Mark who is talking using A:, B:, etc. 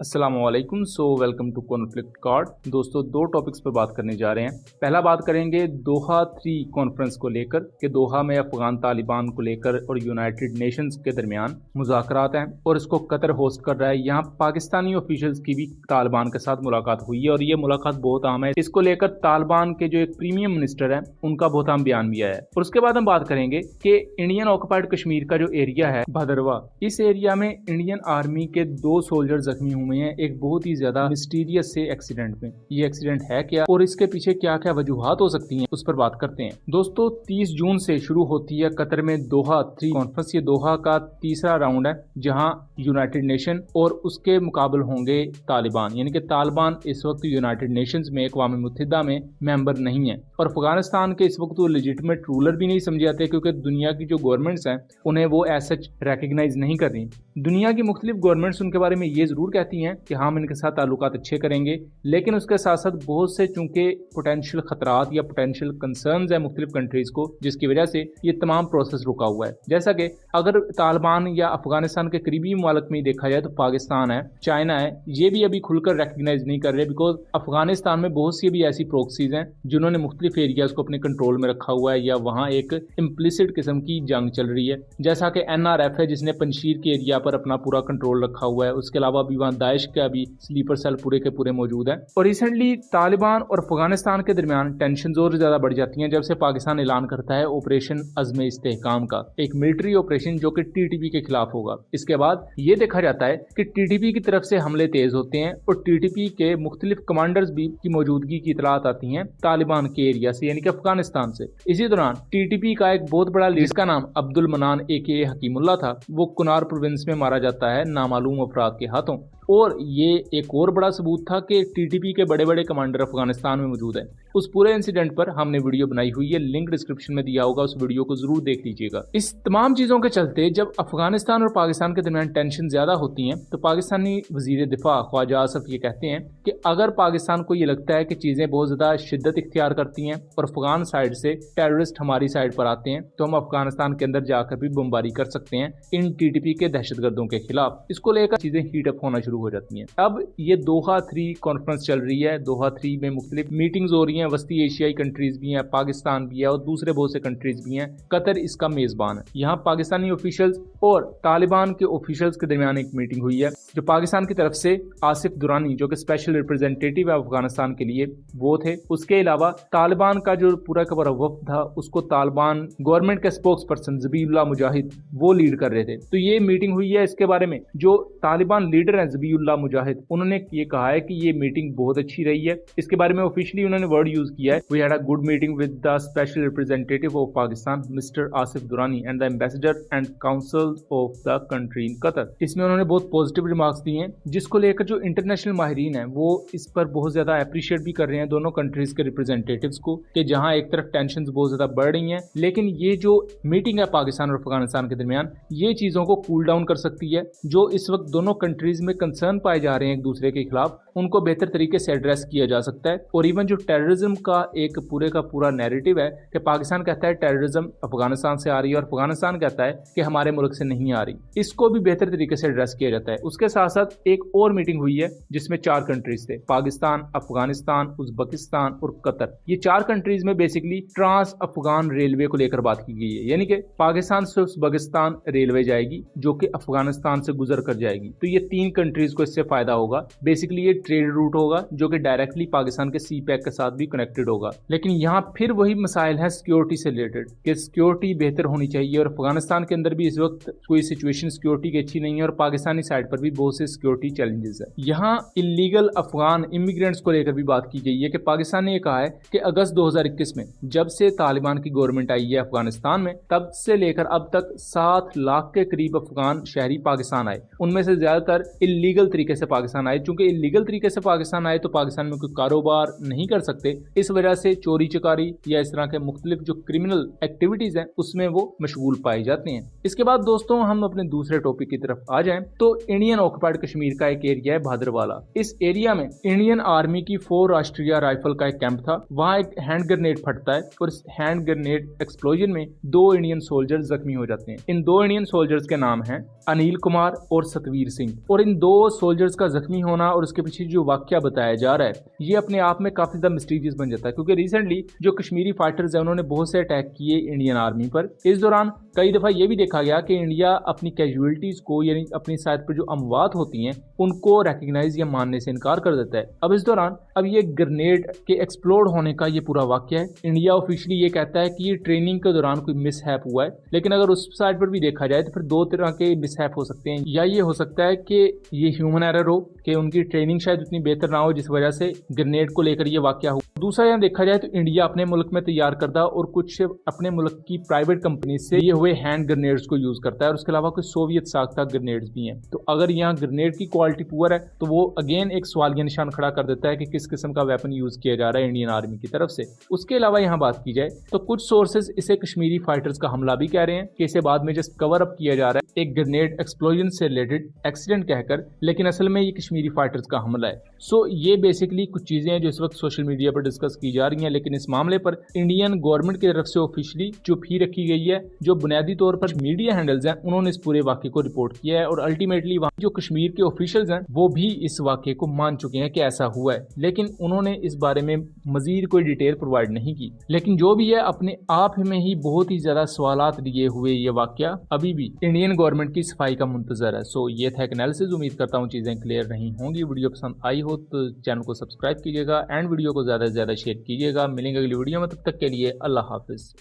A: अस्सलाम वालेकुम। Welcome to conflict card. दोस्तों, दो टॉपिक्स पर बात करने जा रहे हैं। पहला बात करेंगे दोहा 3 कॉन्फ्रेंस को लेकर कि दोहा में अफगान तालिबान को लेकर और यूनाइटेड नेशंस के दरमियान मुज़ाकरात हैं और इसको कतर होस्ट कर रहा है। यहाँ पाकिस्तानी ऑफिशियल्स की भी तालिबान के साथ मुलाकात हुई है और ये मुलाकात बहुत अहम है। इसको लेकर तालिबान के जो एक प्रीमियम मिनिस्टर है उनका बहुत अहम बयान भी आया है। और उसके बाद हम बात करेंगे कि इंडियन ऑक्युपाइड कश्मीर का जो एरिया है भदरवा, इस एरिया में इंडियन आर्मी के 2 सोल्जर जख्मी हुए हैं एक बहुत ही ज्यादा मिस्टीरियस से एक्सीडेंट में। ये एक्सीडेंट है क्या और इसके पीछे क्या क्या वजूहात हो सकती हैं, उस पर बात करते हैं। दोस्तों, 30 जून से शुरू होती है कतर में दोहा 3 कॉन्फ्रेंस। ये दोहा का तीसरा राउंड है जहां यूनाइटेड नेशन और उसके मुकाबल होंगे तालिबान। यानी कि तालिबान इस वक्त यूनाइटेड नेशंस में अक़वाम मुत्तहिदा में मेंबर नहीं है और अफगानिस्तान के इस वक्त वो लेजिटिमेट रूलर भी नहीं समझे जाते क्योंकि दुनिया की जो गवर्नमेंट्स हैं उन्हें वो एज सच रिकग्नाइज नहीं कर रही। दुनिया की मुख्तलिफ गवर्नमेंट्स उनके बारे में ये जरूर कहती हैं कि हम इनके साथ ताल्लुकात अच्छे करेंगे, लेकिन उसके साथ साथ बहुत से चूंकि पोटेंशियल खतरात या पोटेंशियल कंसर्न्स है मुख्तलिफ कंट्रीज को, जिसकी वजह से ये तमाम प्रोसेस रुका हुआ है। जैसा कि अगर तालिबान या अफगानिस्तान के करीबी मुमालिक में देखा जाए तो पाकिस्तान है, चाइना है, ये भी अभी खुलकर रिकग्नाइज नहीं कर रहे बिकॉज अफगानिस्तान में बहुत सी भी ऐसी प्रोक्सीज हैं जिन्होंने मुख्तलिफ एरियाज को अपने कंट्रोल में रखा हुआ है या वहाँ एक इम्प्लिसिट किस्म की जंग चल रही है। जैसा कि NRF है जिसने पंशीर के एरिया पर अपना पूरा कंट्रोल रखा हुआ है। उसके अलावा भी वहाँ दाइश का भी स्लीपर सेल पूरे के पूरे मौजूद है। और रिसेंटली तालिबान और अफगानिस्तान के दरमियान टेंशन और ज्यादा बढ़ जाती हैं जब से पाकिस्तान ऐलान करता है ऑपरेशन अज़्म इस्तेहकाम का, एक मिलिट्री ऑपरेशन जो कि TTP के खिलाफ होगा। इसके बाद ये देखा जाता है कि TTP की तरफ से हमले तेज होते हैं और TTP के मुख्तलिफ कमांडर्स भी की मौजूदगी की इतलात आती हैं तालिबान के एरिया से, यानी कि अफगानिस्तान से। इसी दौरान TTP का एक बहुत बड़ा लीडर, जिसका नाम अब्दुल मनान AKA हकीमुल्लाह था, वो कुनार प्रोविंस में मारा जाता है नामालूम अफराद के हाथों। और ये एक और बड़ा सबूत था कि TTP के बड़े बड़े कमांडर अफगानिस्तान में मौजूद हैं। उस पूरे इंसिडेंट पर हमने वीडियो बनाई हुई है, लिंक डिस्क्रिप्शन में दिया होगा, उस वीडियो को जरूर देख लीजिएगा। इस तमाम चीजों के चलते जब अफगानिस्तान और पाकिस्तान के दरमियान टेंशन ज्यादा होती है तो पाकिस्तानी वजीर दिफा ख्वाजा आसिफ ये कहते हैं कि अगर पाकिस्तान को ये लगता है कि चीजें बहुत ज्यादा शिद्दत इख्तियार करती हैं और अफगान साइड से टेररिस्ट हमारी साइड पर आते हैं तो हम अफगानिस्तान के अंदर जाकर भी बमबारी कर सकते हैं इन TTP के दहशतगर्दों के खिलाफ। इसको लेकर चीजें हीट अप होना शुरू हो जाती हैं। अब ये दोहा 3 कॉन्फ्रेंस चल रही है। दोहा 3 में मुख्तलिफ मीटिंग्स हो रही हैं, वस्ती एशियाई कंट्रीज भी हैं, पाकिस्तान भी है और दूसरे बहुत से कंट्रीज भी हैं। कतर इसका मेजबान है। यहाँ पाकिस्तानी ऑफिशियल्स और तालिबान के ऑफिशियल्स के दरमियान एक मीटिंग हुई है जो पाकिस्तान की तरफ से आसिफ दुरानी जो कि स्पेशल रिप्रेजेंटेटिव है अफगानिस्तान के लिए वो थे। उसके अलावा तालिबान का जो पूरा का पूरा वफ्द था उसको तालिबान गवर्नमेंट के स्पोक्स पर्सन ज़बीउल्लाह मुजाहिद वो लीड कर रहे थे। तो ये मीटिंग हुई है। इसके बारे में जो तालिबान लीडर हैं ज़बीउल्लाह मुजाहिद, उन्होंने ये कहा है कि ये मीटिंग बहुत अच्छी रही है। इसके बारे में ऑफिशियली उन्होंने वर्ड यूज किया है, we had a good meeting with the special representative of Pakistan mister Asif Durrani and the ambassador and council of the country in Qatar. इसमें उन्होंने बहुत पॉजिटिव रिमार्क्स दिए हैं जिसको लेकर जो इंटरनेशनल माहिरीन है वो इस पर बहुत ज्यादा अप्रिशिएट भी कर रहे हैं दोनों कंट्रीज के रिप्रेजेंटेटिव्स को कि जहां एक तरफ टेंशन बहुत ज्यादा बढ़ रही हैं लेकिन ये जो मीटिंग है पाकिस्तान और अफगानिस्तान के दरमियान ये चीजों को कूल डाउन कर सकती है। जो इस वक्त दोनों कंट्रीज में कंसर्न पाए जा रहे हैं एक दूसरे के खिलाफ उनको बेहतर तरीके से एड्रेस किया जा सकता है। और इवन जो टेररिज्म का एक पूरे का पूरा नैरेटिव है कि पाकिस्तान कहता है टेररिज्म अफगानिस्तान से आ रही है और अफगानिस्तान कहता है कि हमारे मुल्क से नहीं आ रही, इसको भी बेहतर तरीके से एड्रेस किया जाता है। उसके साथ साथ एक और मीटिंग हुई है जिसमें 4 कंट्रीज थे, पाकिस्तान, अफगानिस्तान, उज्बेकिस्तान और कतर। ये 4 कंट्रीज में बेसिकली ट्रांस अफगान रेलवे को लेकर बात की गई है, यानी कि पाकिस्तान से उज्बेकिस्तान रेलवे जाएगी जो कि अफगानिस्तान से गुजर कर जाएगी। तो ये 3 कंट्रीज को इससे फायदा होगा। बेसिकली ये ट्रेड रूट होगा जो कि डायरेक्टली पाकिस्तान के CPEC के साथ भी कनेक्टेड होगा। लेकिन यहाँ फिर वही मसाइल है सिक्योरिटी से रिलेटेड कि सिक्योरिटी बेहतर होनी चाहिए और अफगानिस्तान के अंदर भी इस वक्त कोई सिचुएशन सिक्योरिटी की अच्छी नहीं है और पाकिस्तानी साइड पर भी बहुत से सिक्योरिटी चैलेंजेस है। यहाँ इलीगल अफगान इमिग्रेंट्स को लेकर भी बात की गई है कि पाकिस्तान ने कहा है कि अगस्त 2021 में जब से तालिबान की गवर्नमेंट आई है अफगानिस्तान में तब से लेकर अब तक 7 लाख के करीब अफगान शहरी पाकिस्तान आए। उनमें से ज्यादातर इलीगल तरीके से पाकिस्तान आए। चूंकि इलीगल तरीके से पाकिस्तान आए तो पाकिस्तान में कोई कारोबार नहीं कर सकते इस वजह से चोरी चकारी या इस तरह के मुख्तलिफ जो क्रिमिनल एक्टिविटीज हैं उसमें वो मशगूल पाए जाते हैं। इसके बाद दोस्तों हम अपने दूसरे टॉपिक की तरफ आ जाएं तो इंडियन ऑक्युपाइड कश्मीर का एक एरिया है भादरवाला। इस एरिया में इंडियन आर्मी की 4 राष्ट्रीय राइफल का एक कैंप था। वहां एक हैंड ग्रेनेड फटता है और इस हैंड ग्रेनेड एक्सप्लोजन में 2 इंडियन सोल्जर्स जख्मी हो जाते हैं। इन 2 इंडियन सोल्जर्स के नाम हैं अनिल कुमार और सतवीर सिंह। और इन 2 सोल्जर्स का जख्मी होना और उसके पीछे जो वाकया बताया जा रहा है ये अपने आप में काफी ज्यादा मिस्टीरियस बन जाता है, क्योंकि रिसेंटली जो कश्मीरी फाइटर्स हैं उन्होंने बहुत से अटैक किए इंडियन आर्मी पर। इस दौरान कई दफा ये भी देखा गया कि इंडिया अपनी कैजुअलिटीज को यानी अपनी साइड पर जो अमवात होती हैं उनको रिकग्नाइज या मानने से इनकार कर देता है। अब इस दौरान अब ये ग्रेनेड के एक्सप्लोड होने का ये पूरा वाकया है। इंडिया ऑफिशियली ये कहता है कि ये ट्रेनिंग के दौरान कोई मिसहैप हुआ है, लेकिन अगर उस साइड पर भी देखा जाए तो फिर 2 तरह के मिसहैप हो सकते हैं। या ये हो सकता है कि ये ह्यूमन एरर हो कि उनकी ट्रेनिंग शायद उतनी बेहतर ना हो जिस वजह से ग्रेनेड को लेकर ये वाकया हुआ। दूसरा यहाँ देखा जाए तो इंडिया अपने मुल्क में तैयार करदा और कुछ अपने मुल्क की प्राइवेट कंपनी से ये हुए हैंड ग्रेनेड्स को यूज करता है और उसके अलावा कुछ सोवियत साख्ता ग्रेनेड्स भी हैं। तो अगर यहाँ ग्रेनेड की क्वालिटी पुअर है तो वो अगेन एक सवालिया निशान खड़ा कर देता है कि किस किस्म का वेपन यूज किया जा रहा है इंडियन आर्मी की तरफ से। उसके अलावा यहाँ बात की जाए तो कुछ सोर्सेज इसे कश्मीरी फाइटर्स का हमला भी कह रहे हैं कि इसे बाद में जस्ट कवर अप किया जा रहा है एक ग्रेनेड एक्सप्लोजन से रिलेटेड एक्सीडेंट कहकर, लेकिन असल में ये कश्मीरी फाइटर्स का हमला है। सो ये बेसिकली कुछ चीजें हैं जो इस वक्त सोशल मीडिया पर डिस्कस की जा रही हैं, लेकिन इस मामले पर इंडियन गवर्नमेंट की तरफ से ऑफिशियली चुप ही रखी गई है। जो बुनियादी तौर पर मीडिया हैंडल्स हैं उन्होंने इस पूरे वाकये को रिपोर्ट किया है और अल्टीमेटली वहाँ जो कश्मीर के ऑफिशियल्स हैं वो भी इस वाकये को मान चुके हैं कि ऐसा हुआ है, लेकिन उन्होंने इस बारे में मजीद कोई डिटेल प्रोवाइड नहीं की। लेकिन जो भी है अपने आप में ही बहुत ही ज्यादा सवालात लिए हुए ये वाकया अभी भी इंडियन गवर्नमेंट की सफाई का मुंतजर है। सो ये था एक एनालिसिस। उम्मीद करता हूँ चीजें क्लियर रही होंगी। वीडियो पसंद आई हो तो चैनल को सब्सक्राइब कीजिएगा एंड वीडियो को ज्यादा से ज्यादा शेयर कीजिएगा। मिलेंगे अगली वीडियो में, तब तक के लिए अल्लाह हाफिज।